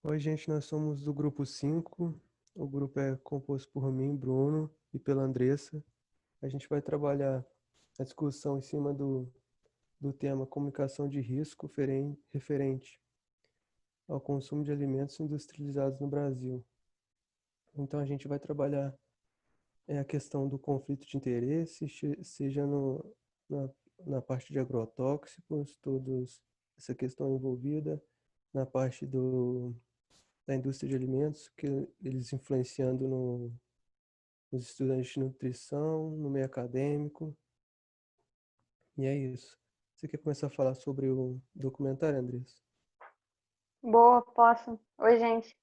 Oi, gente, nós somos do grupo 5. O grupo é composto por mim, Bruno, e pela Andressa. A gente vai trabalhar a discussão em cima do tema comunicação de risco referente ao consumo de alimentos industrializados no Brasil. Então, a gente vai trabalhar a questão do conflito de interesse, seja na, na parte de agrotóxicos, todos essa questão envolvida, na parte da indústria de alimentos, que eles influenciando nos estudantes de nutrição, no meio acadêmico, e é isso. Você quer começar a falar sobre o documentário, Andrés? Boa, posso. Oi, gente.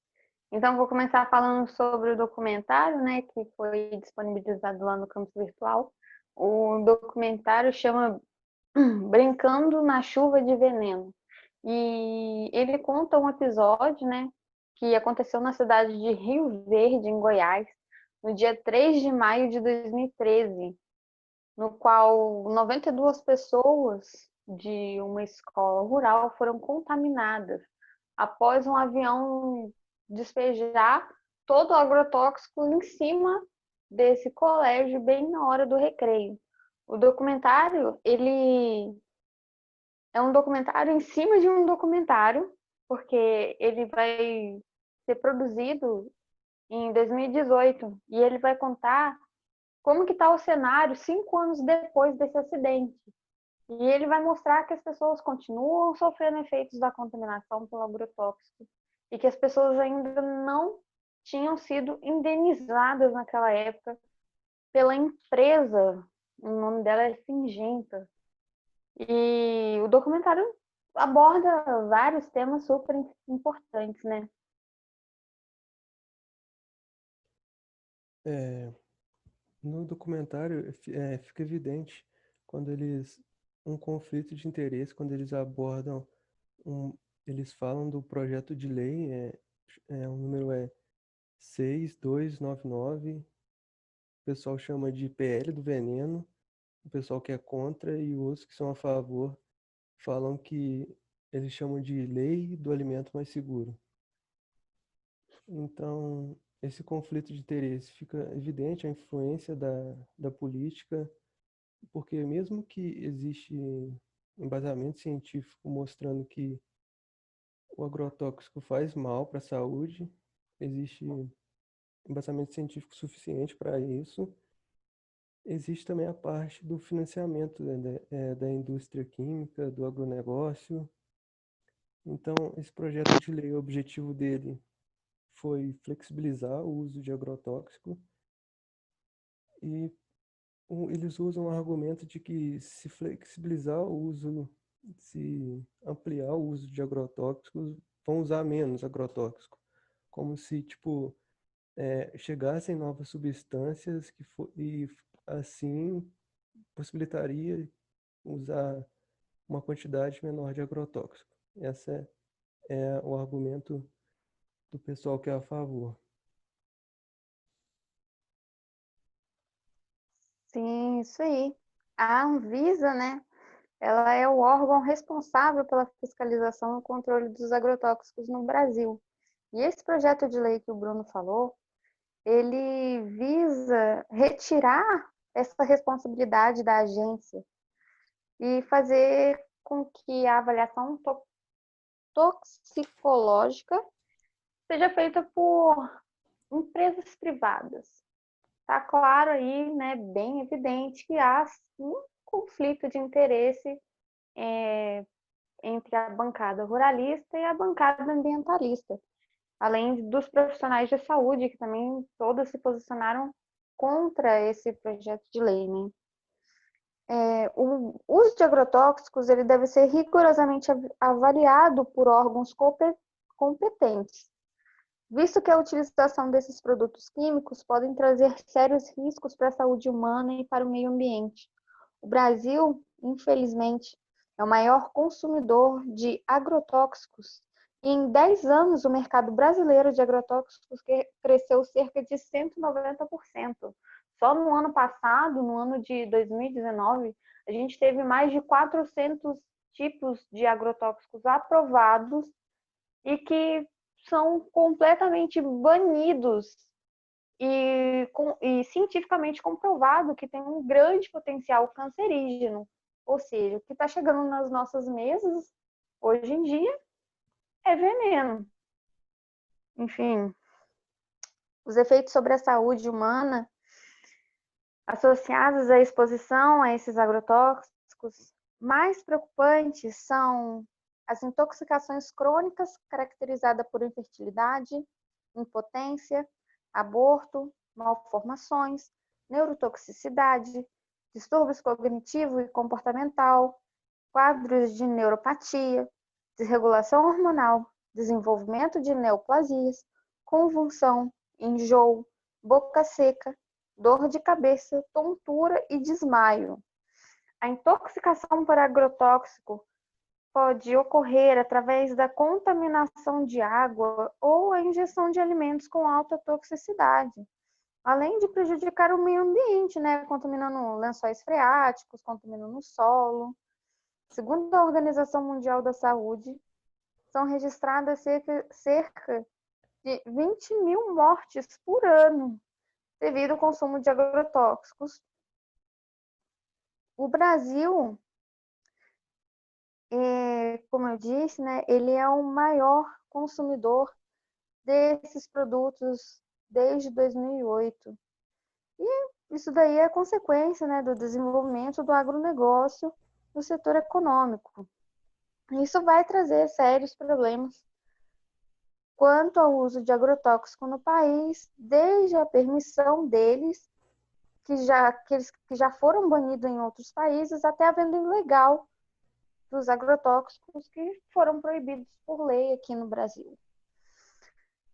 Então, vou começar falando sobre o documentário, né, que foi disponibilizado lá no campus virtual. O documentário chama Brincando na Chuva de Veneno. E ele conta um episódio, né, que aconteceu na cidade de Rio Verde, em Goiás, no dia 3 de maio de 2013, no qual 92 pessoas de uma escola rural foram contaminadas após um avião despejar todo o agrotóxico em cima desse colégio bem na hora do recreio. O documentário, ele é um documentário em cima de um documentário, porque ele vai ser produzido em 2018 e ele vai contar como que está o cenário 5 anos depois desse acidente. E ele vai mostrar que as pessoas continuam sofrendo efeitos da contaminação pelo agrotóxico e que as pessoas ainda não tinham sido indenizadas naquela época pela empresa. O nome dela é Singenta. E o documentário aborda vários temas super importantes, né? É, no documentário fica evidente quando um conflito de interesse, quando eles abordam um, eles falam do projeto de lei, o número é 6299. O pessoal chama de PL do veneno, o pessoal que é contra e os que são a favor falam que eles chamam de lei do alimento mais seguro. Então, esse conflito de interesse fica evidente a influência da política, porque mesmo que existe embasamento científico mostrando que o agrotóxico faz mal para a saúde, existe embasamento científico suficiente para isso. Existe também a parte do financiamento, né, da indústria química, do agronegócio. Então, esse projeto de lei, o objetivo dele foi flexibilizar o uso de agrotóxico e eles usam o argumento de que se flexibilizar o uso, se ampliar o uso de agrotóxicos, vão usar menos agrotóxico. Como se, tipo, chegassem novas substâncias e assim possibilitaria usar uma quantidade menor de agrotóxico. Esse é o argumento do pessoal que é a favor. Sim, isso aí. A Anvisa, né, ela é o órgão responsável pela fiscalização e controle dos agrotóxicos no Brasil. E esse projeto de lei que o Bruno falou, ele visa retirar essa responsabilidade da agência e fazer com que a avaliação toxicológica seja feita por empresas privadas. Está claro aí, né, bem evidente que há um conflito de interesse entre a bancada ruralista e a bancada ambientalista, além dos profissionais de saúde, que também todos se posicionaram contra esse projeto de lei, né? O uso de agrotóxicos ele deve ser rigorosamente avaliado por órgãos competentes, visto que a utilização desses produtos químicos podem trazer sérios riscos para a saúde humana e para o meio ambiente. O Brasil, infelizmente, é o maior consumidor de agrotóxicos e em 10 anos o mercado brasileiro de agrotóxicos cresceu cerca de 190%. Só no ano passado, no ano de 2019, a gente teve mais de 400 tipos de agrotóxicos aprovados e que são completamente banidos e cientificamente comprovado que tem um grande potencial cancerígeno. Ou seja, o que está chegando nas nossas mesas hoje em dia é veneno. Enfim, os efeitos sobre a saúde humana associados à exposição a esses agrotóxicos mais preocupantes são as intoxicações crônicas caracterizadas por infertilidade, impotência, aborto, malformações, neurotoxicidade, distúrbios cognitivo e comportamental, quadros de neuropatia, desregulação hormonal, desenvolvimento de neoplasias, convulsão, enjoo, boca seca, dor de cabeça, tontura e desmaio. A intoxicação por agrotóxico pode ocorrer através da contaminação de água ou a ingestão de alimentos com alta toxicidade, além de prejudicar o meio ambiente, né, contaminando lençóis freáticos, contaminando o solo. Segundo a Organização Mundial da Saúde, são registradas cerca de 20 mil mortes por ano devido ao consumo de agrotóxicos. O Brasil, como eu disse, né, ele é o maior consumidor desses produtos desde 2008. E isso daí é consequência, né, do desenvolvimento do agronegócio no setor econômico. Isso vai trazer sérios problemas quanto ao uso de agrotóxico no país, desde a permissão deles, que já foram banidos em outros países, até a venda ilegal dos agrotóxicos que foram proibidos por lei aqui no Brasil.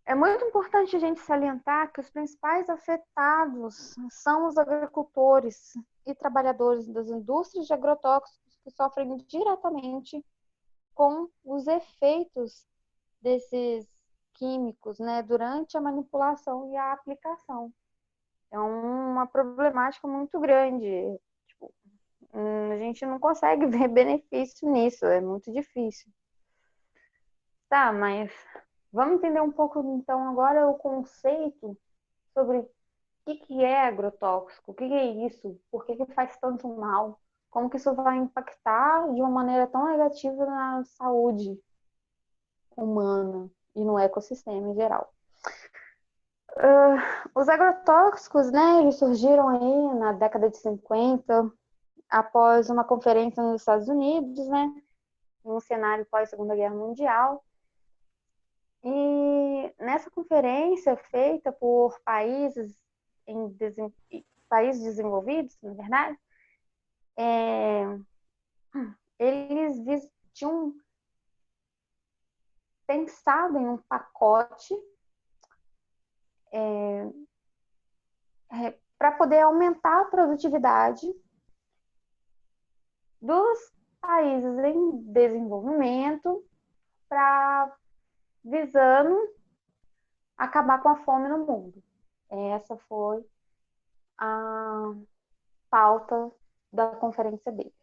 É muito importante a gente salientar que os principais afetados são os agricultores e trabalhadores das indústrias de agrotóxicos que sofrem diretamente com os efeitos desses químicos, né, durante a manipulação e a aplicação. É uma problemática muito grande. Tipo, a gente não consegue ver benefício nisso, é muito difícil. Tá, mas vamos entender um pouco, então, agora o conceito sobre o que é agrotóxico, o que é isso, por que faz tanto mal, como que isso vai impactar de uma maneira tão negativa na saúde humana e no ecossistema em geral. Os agrotóxicos, né, eles surgiram aí na década de 50, após uma conferência nos Estados Unidos, né, em um cenário pós-Segunda Guerra Mundial. E nessa conferência feita por países desenvolvidos, na verdade, eles tinham pensado em um pacote para poder aumentar a produtividade dos países em desenvolvimento, visando acabar com a fome no mundo. Essa foi a pauta da conferência deles.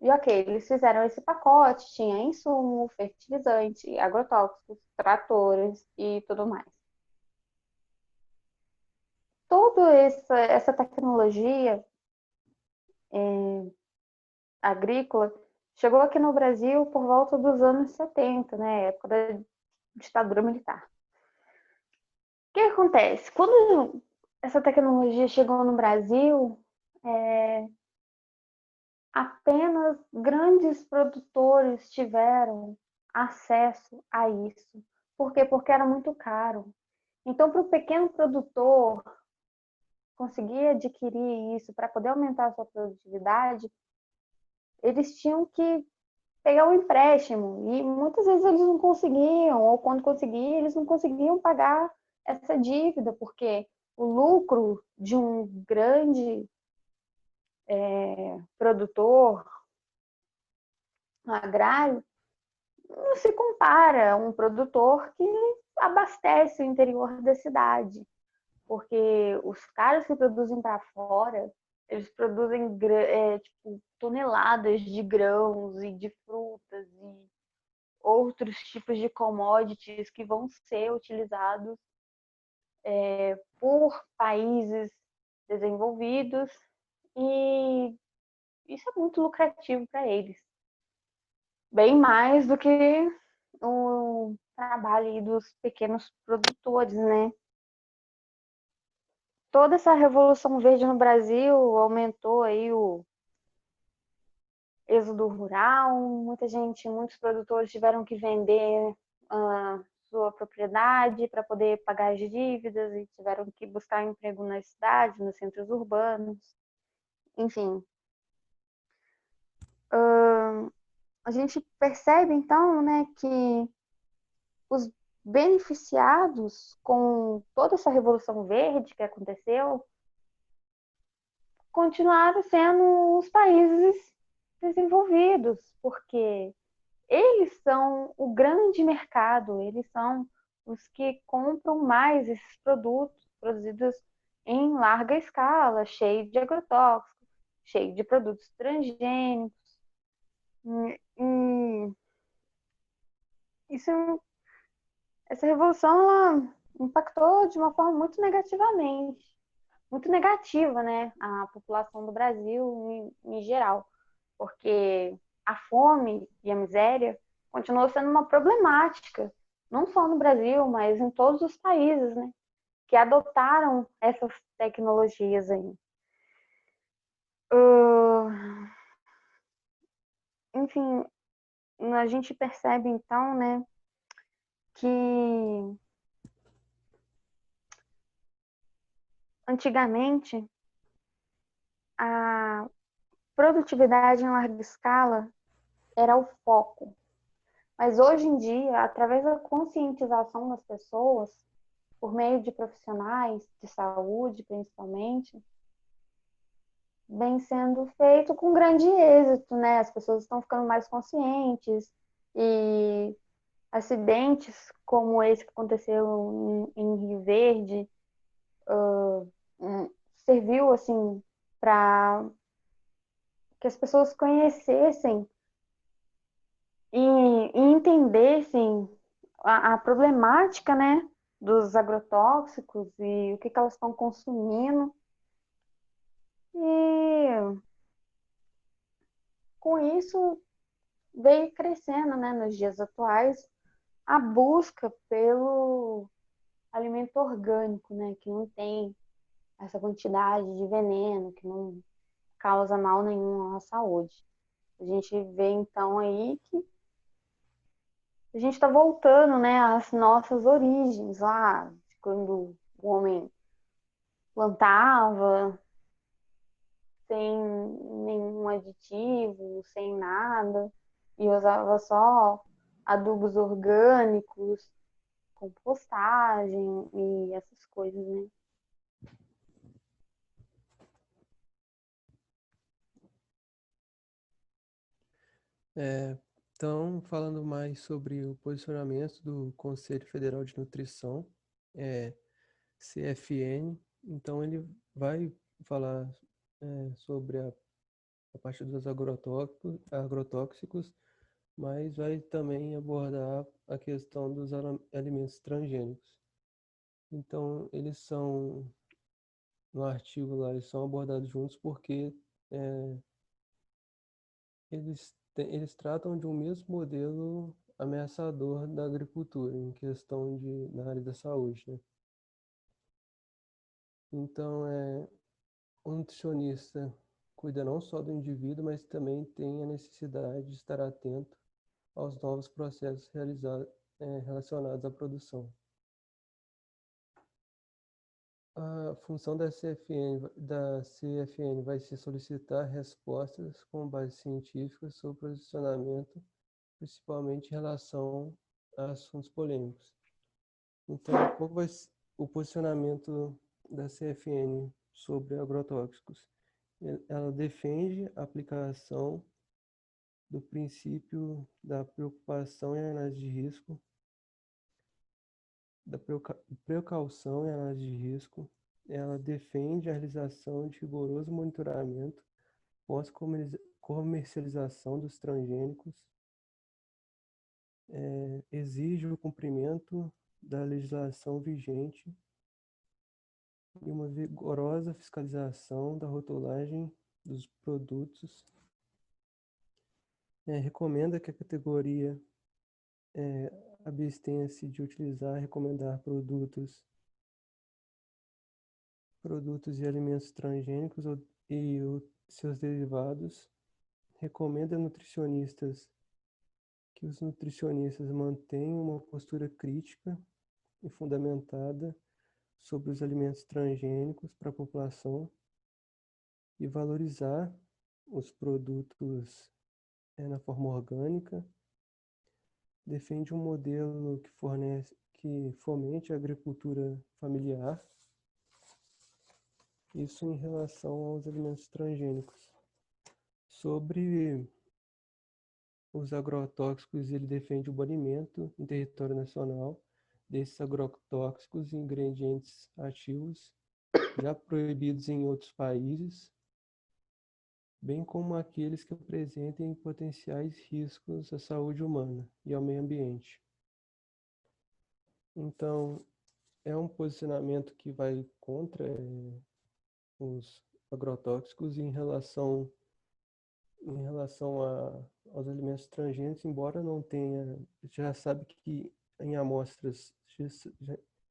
E ok, eles fizeram esse pacote, tinha insumo, fertilizante, agrotóxicos, tratores e tudo mais. Toda essa tecnologia agrícola chegou aqui no Brasil por volta dos anos 70, né, época da ditadura militar. O que acontece? Quando essa tecnologia chegou no Brasil, apenas grandes produtores tiveram acesso a isso. Por quê? Porque era muito caro. Então, para o pequeno produtor conseguir adquirir isso para poder aumentar a sua produtividade, eles tinham que pegar um empréstimo e muitas vezes eles não conseguiam, ou quando conseguiam, eles não conseguiam pagar essa dívida, porque o lucro de um grande produtor agrário não se compara a um produtor que abastece o interior da cidade, porque os caras que produzem para fora, eles produzem tipo, toneladas de grãos e de frutas outros tipos de commodities que vão ser utilizados por países desenvolvidos, e isso é muito lucrativo para eles, bem mais do que o trabalho dos pequenos produtores, né? Toda essa revolução verde no Brasil aumentou aí o êxodo rural, muitos produtores tiveram que vender sua propriedade para poder pagar as dívidas e tiveram que buscar emprego nas cidades, nos centros urbanos, enfim. A gente percebe então, né, que os beneficiados com toda essa revolução verde que aconteceu continuaram sendo os países desenvolvidos, porque eles são o grande mercado, eles são os que compram mais esses produtos produzidos em larga escala, cheio de agrotóxicos, cheio de produtos transgênicos. E isso, essa revolução ela impactou de uma forma muito negativa, né, a população do Brasil em geral, porque a fome e a miséria continuou sendo uma problemática, não só no Brasil, mas em todos os países, né, que adotaram essas tecnologias aí. Enfim, a gente percebe então, né, que antigamente a produtividade em larga escala era o foco. Mas hoje em dia, através da conscientização das pessoas, por meio de profissionais de saúde, principalmente, vem sendo feito com grande êxito, né? As pessoas estão ficando mais conscientes e acidentes como esse que aconteceu em Rio Verde serviu assim para que as pessoas conhecessem e entendessem a problemática, né, dos agrotóxicos e o que elas estão consumindo. E com isso veio crescendo, né, nos dias atuais, a busca pelo alimento orgânico, né, que não tem essa quantidade de veneno, que não causa mal nenhum à saúde. A gente vê então aí que a gente está voltando, né, às nossas origens lá, quando o homem plantava sem nenhum aditivo, sem nada, e usava só adubos orgânicos, compostagem e essas coisas, né? Então, falando mais sobre o posicionamento do Conselho Federal de Nutrição, CFN, então ele vai falar sobre a parte dos agrotóxicos, mas vai também abordar a questão dos alimentos transgênicos. Então, no artigo lá, eles são abordados juntos porque eles tratam de um mesmo modelo ameaçador da agricultura, em questão na área da saúde, né? Então, o nutricionista cuida não só do indivíduo, mas também tem a necessidade de estar atento aos novos processos relacionados à produção. A função da CFN vai ser solicitar respostas com base científica sobre posicionamento, principalmente em relação a assuntos polêmicos. Então, qual vai ser o posicionamento da CFN sobre agrotóxicos? Ela defende a aplicação do princípio da preocupação e análise de risco, da precaução e análise de risco. Ela defende a realização de rigoroso monitoramento pós-comercialização dos transgênicos. exige o cumprimento da legislação vigente e uma vigorosa fiscalização da rotulagem dos produtos. Recomenda que a categoria abstenha-se de utilizar, recomendar produtos e alimentos transgênicos e seus derivados. Recomenda que os nutricionistas mantenham uma postura crítica e fundamentada sobre os alimentos transgênicos para a população e valorizar os produtos na forma orgânica. Defende um modelo que fomente a agricultura familiar, isso em relação aos alimentos transgênicos. Sobre os agrotóxicos, ele defende o banimento em território nacional desses agrotóxicos e ingredientes ativos já proibidos em outros países, bem como aqueles que apresentem potenciais riscos à saúde humana e ao meio ambiente. Então, é um posicionamento que vai contra os agrotóxicos em relação aos alimentos transgênicos, embora não tenha, já sabe que em amostras,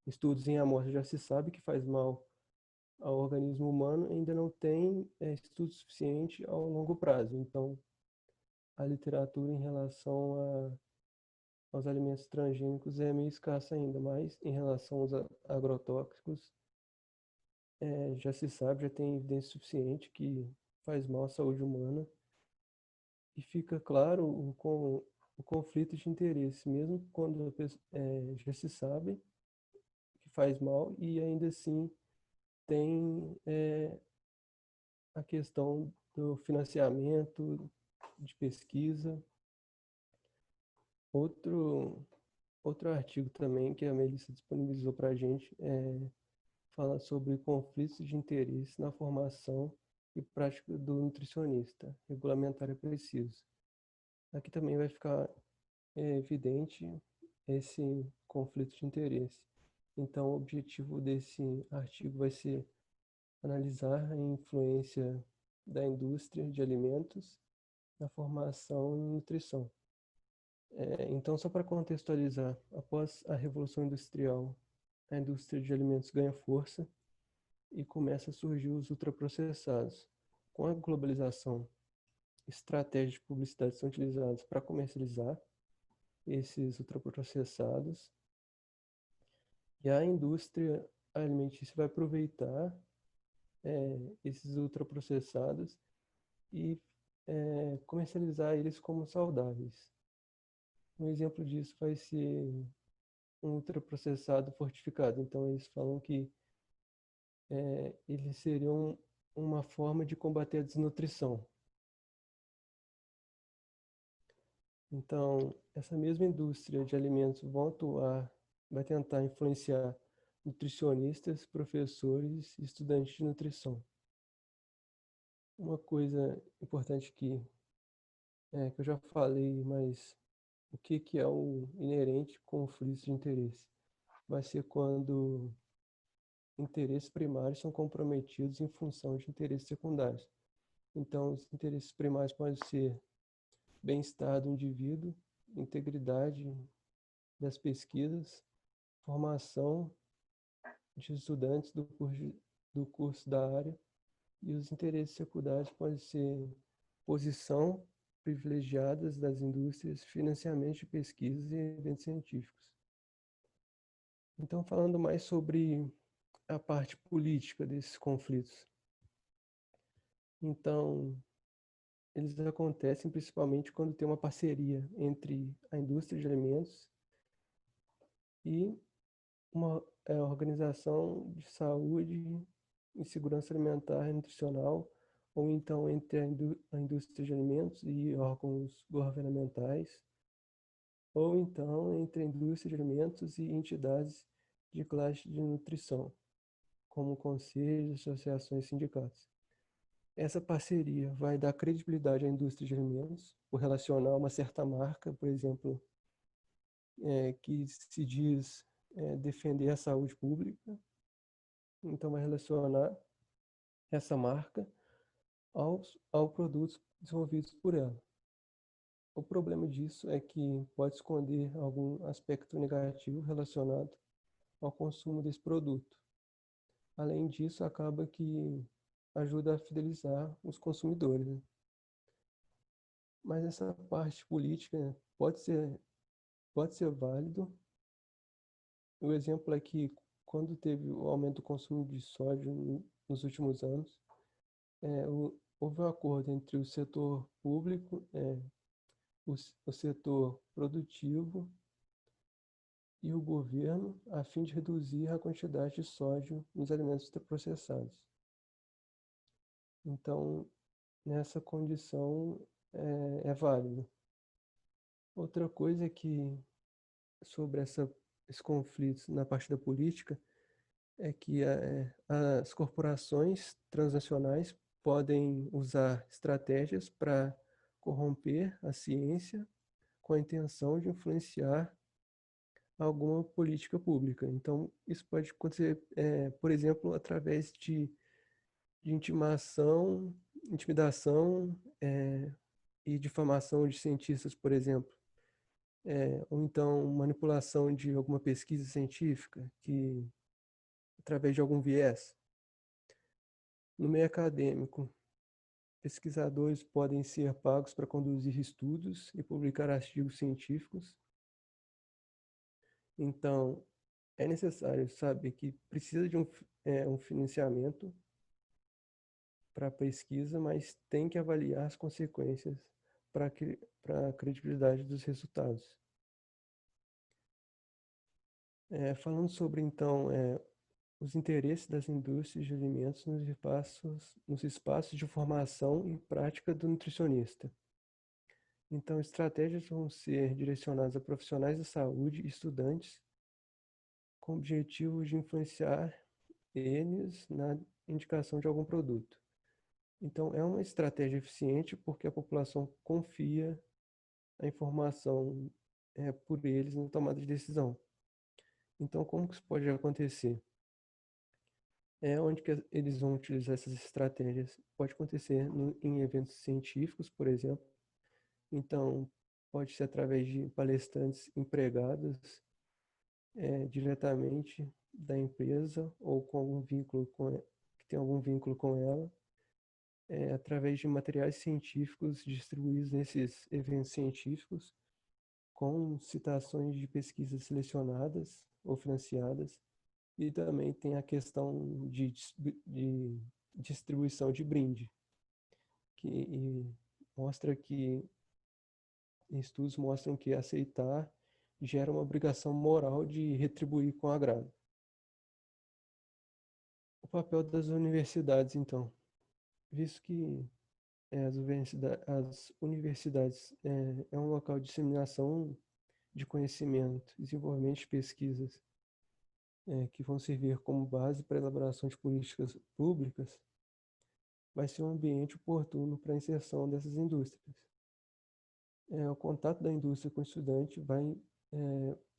estudos em amostras já se sabe que faz mal ao organismo humano, ainda não tem estudo suficiente ao longo prazo. Então, a literatura em relação aos alimentos transgênicos é meio escassa ainda, mas em relação aos agrotóxicos, já se sabe, já tem evidência suficiente que faz mal à saúde humana. E fica claro o conflito de interesse, mesmo quando já se sabe que faz mal e ainda assim tem a questão do financiamento de pesquisa. Outro artigo também que a Melissa disponibilizou para a gente fala sobre conflitos de interesse na formação e prática do nutricionista. Regulamentar é preciso. Aqui também vai ficar evidente esse conflito de interesse. Então, o objetivo desse artigo vai ser analisar a influência da indústria de alimentos na formação e nutrição. Então, só para contextualizar, após a Revolução Industrial, a indústria de alimentos ganha força e começa a surgir os ultraprocessados. Com a globalização, estratégias de publicidade são utilizadas para comercializar esses ultraprocessados e a indústria alimentícia vai aproveitar esses ultraprocessados e comercializar eles como saudáveis. Um exemplo disso vai ser um ultraprocessado fortificado. Então, eles falam que eles seriam uma forma de combater a desnutrição. Então, essa mesma indústria de alimentos vai tentar influenciar nutricionistas, professores e estudantes de nutrição. Uma coisa importante que eu já falei, mas o que é o inerente conflito de interesse? Vai ser quando interesses primários são comprometidos em função de interesses secundários. Então, os interesses primários podem ser bem-estar do indivíduo, integridade das pesquisas, formação de estudantes do curso da área, e os interesses secundários podem ser posição privilegiadas das indústrias, financiamento de pesquisas e eventos científicos. Então, falando mais sobre a parte política desses conflitos. Então, eles acontecem principalmente quando tem uma parceria entre a indústria de alimentos e uma organização de saúde e segurança alimentar e nutricional, ou então entre a indústria de alimentos e órgãos governamentais, ou então entre a indústria de alimentos e entidades de classe de nutrição, como conselhos, associações e sindicatos. Essa parceria vai dar credibilidade à indústria de alimentos, por relacionar uma certa marca, por exemplo, que se diz defender a saúde pública, então vai relacionar essa marca aos produtos desenvolvidos por ela. O problema disso é que pode esconder algum aspecto negativo relacionado ao consumo desse produto. Além disso, acaba que ajuda a fidelizar os consumidores, né? Mas essa parte política pode ser válido. O exemplo é que quando teve o aumento do consumo de soja nos últimos anos, houve um acordo entre o setor público, o setor produtivo e o governo a fim de reduzir a quantidade de sódio nos alimentos processados. Então, nessa condição, é válido. Outra coisa é que, sobre esses conflitos na parte da política, é que as corporações transnacionais podem usar estratégias para corromper a ciência com a intenção de influenciar alguma política pública. Então, isso pode acontecer, por exemplo, através de intimidação, e difamação de cientistas, por exemplo. Ou então manipulação de alguma pesquisa científica que através de algum viés. No meio acadêmico, pesquisadores podem ser pagos para conduzir estudos e publicar artigos científicos. Então, é necessário saber que precisa de um financiamento para a pesquisa, mas tem que avaliar as consequências para a credibilidade dos resultados. Falando sobre, então, os interesses das indústrias de alimentos nos espaços de formação e prática do nutricionista. Então, estratégias vão ser direcionadas a profissionais da saúde e estudantes com o objetivo de influenciar eles na indicação de algum produto. Então, é uma estratégia eficiente porque a população confia a informação por eles na tomada de decisão. Então, como que isso pode acontecer? Onde que eles vão utilizar essas estratégias? Pode acontecer em eventos científicos, por exemplo. Então, pode ser através de palestrantes empregados diretamente da empresa ou com algum vínculo que tem algum vínculo com ela, através de materiais científicos distribuídos nesses eventos científicos, com citações de pesquisas selecionadas ou financiadas, e também tem a questão de distribuição de brinde, que mostra que estudos mostram que aceitar gera uma obrigação moral de retribuir com agrado. O papel das universidades, então, visto que as universidades é um local de disseminação de conhecimento, desenvolvimento de pesquisas que vão servir como base para a elaboração de políticas públicas, vai ser um ambiente oportuno para a inserção dessas indústrias. O contato da indústria com o estudante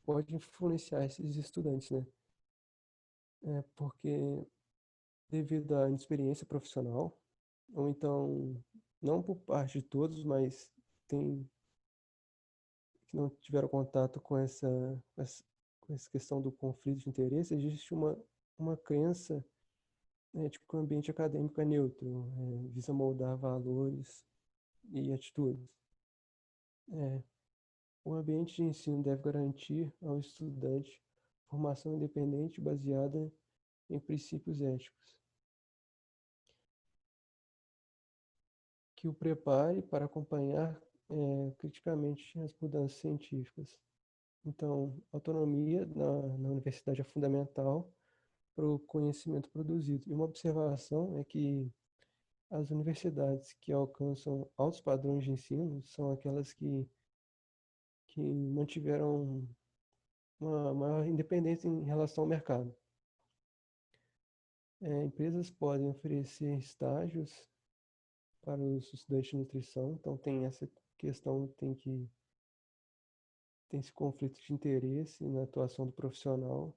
pode influenciar esses estudantes, né? Porque devido à inexperiência profissional, ou então, não por parte de todos, mas tem que não tiveram contato com essa questão do conflito de interesse, existe uma crença de que o ambiente acadêmico é neutro, visa moldar valores e atitudes. O ambiente de ensino deve garantir ao estudante formação independente baseada em princípios éticos, que o prepare para acompanhar criticamente as mudanças científicas. Então, autonomia na universidade é fundamental para o conhecimento produzido. E uma observação é que as universidades que alcançam altos padrões de ensino são aquelas que mantiveram uma maior independência em relação ao mercado. Empresas podem oferecer estágios para os estudantes de nutrição, então tem essa questão, tem que tem esse conflito de interesse na atuação do profissional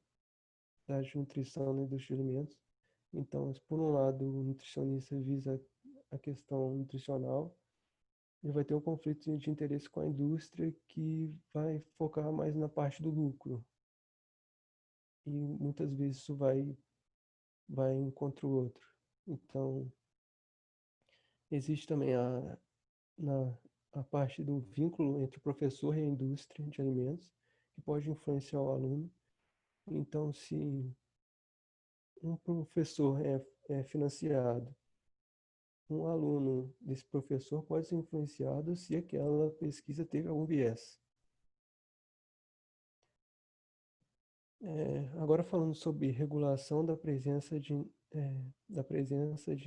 da área de nutrição na indústria de alimentos. Então, por um lado, o nutricionista visa a questão nutricional, ele vai ter um conflito de interesse com a indústria que vai focar mais na parte do lucro. E muitas vezes isso vai um contra o outro. Então, existe também a parte do vínculo entre o professor e a indústria de alimentos, que pode influenciar o aluno. Então, se um professor é financiado, um aluno desse professor pode ser influenciado se aquela pesquisa teve algum viés. Agora falando sobre regulação da presença de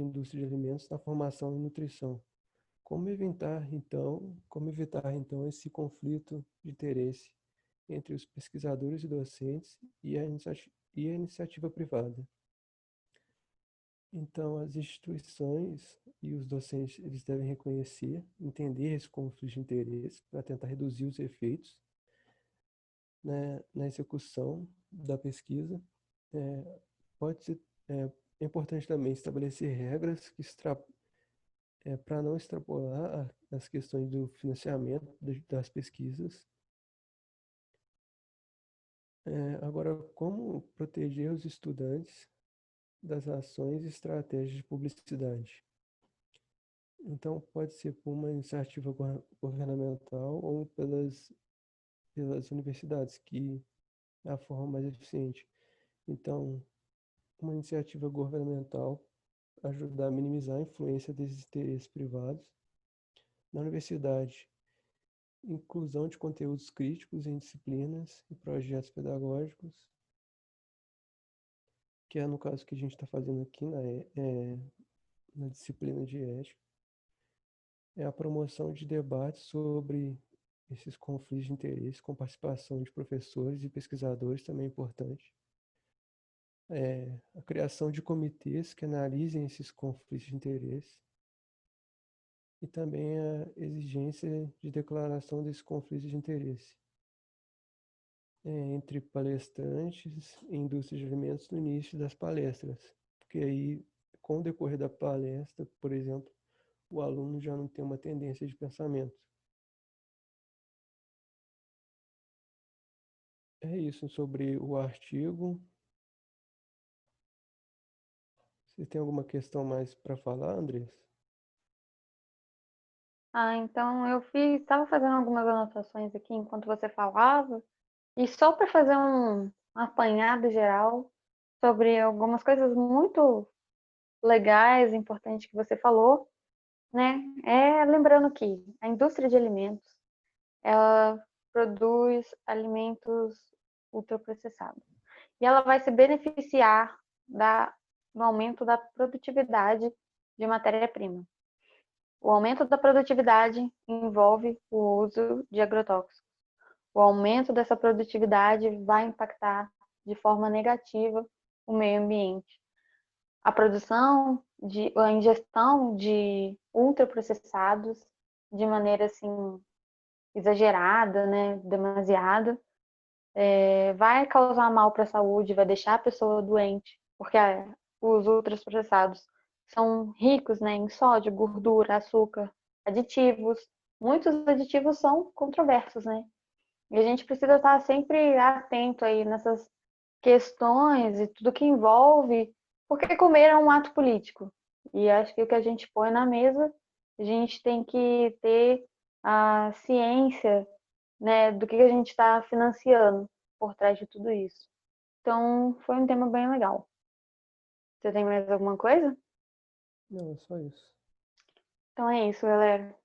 indústria de alimentos na formação e nutrição. Como evitar então esse conflito de interesse entre os pesquisadores e docentes e a iniciativa privada? Então, as instituições e os docentes eles devem reconhecer, entender esse conflito de interesse para tentar reduzir os efeitos, né, na execução da pesquisa. É, pode ser, é importante também estabelecer regras para não extrapolar as questões do financiamento das pesquisas. Agora, como proteger os estudantes das ações e estratégias de publicidade? Então, pode ser por uma iniciativa governamental ou pelas universidades, que é a forma mais eficiente. Então, uma iniciativa governamental ajudar a minimizar a influência desses interesses privados. Na universidade, inclusão de conteúdos críticos em disciplinas e projetos pedagógicos, que é no caso que a gente está fazendo aqui na disciplina de ética. É a promoção de debates sobre esses conflitos de interesse, com participação de professores e pesquisadores também é importante. A criação de comitês que analisem esses conflitos de interesse e também a exigência de declaração desses conflitos de interesse entre palestrantes e indústria de alimentos no início das palestras, porque aí, com o decorrer da palestra, por exemplo, o aluno já não tem uma tendência de pensamento. É isso sobre o artigo. Você tem alguma questão mais para falar, Andrés? Então eu estava fazendo algumas anotações aqui enquanto você falava, e só para fazer um apanhado geral sobre algumas coisas muito legais, importantes que você falou, né? Lembrando que a indústria de alimentos, ela produz alimentos ultraprocessados. E ela vai se beneficiar do aumento da produtividade de matéria-prima. O aumento da produtividade envolve o uso de agrotóxicos. O aumento dessa produtividade vai impactar de forma negativa o meio ambiente. A ingestão de ultraprocessados de maneira assim exagerada, né, demasiada, vai causar mal para a saúde, vai deixar a pessoa doente, porque os ultraprocessados são ricos, né, em sódio, gordura, açúcar, aditivos. Muitos aditivos são controversos, né? E a gente precisa estar sempre atento aí nessas questões e tudo que envolve, porque comer é um ato político. E acho que o que a gente põe na mesa, a gente tem que ter a ciência, né, do que a gente está financiando por trás de tudo isso. Então, foi um tema bem legal. Você tem mais alguma coisa? Não, é só isso. Então é isso, galera.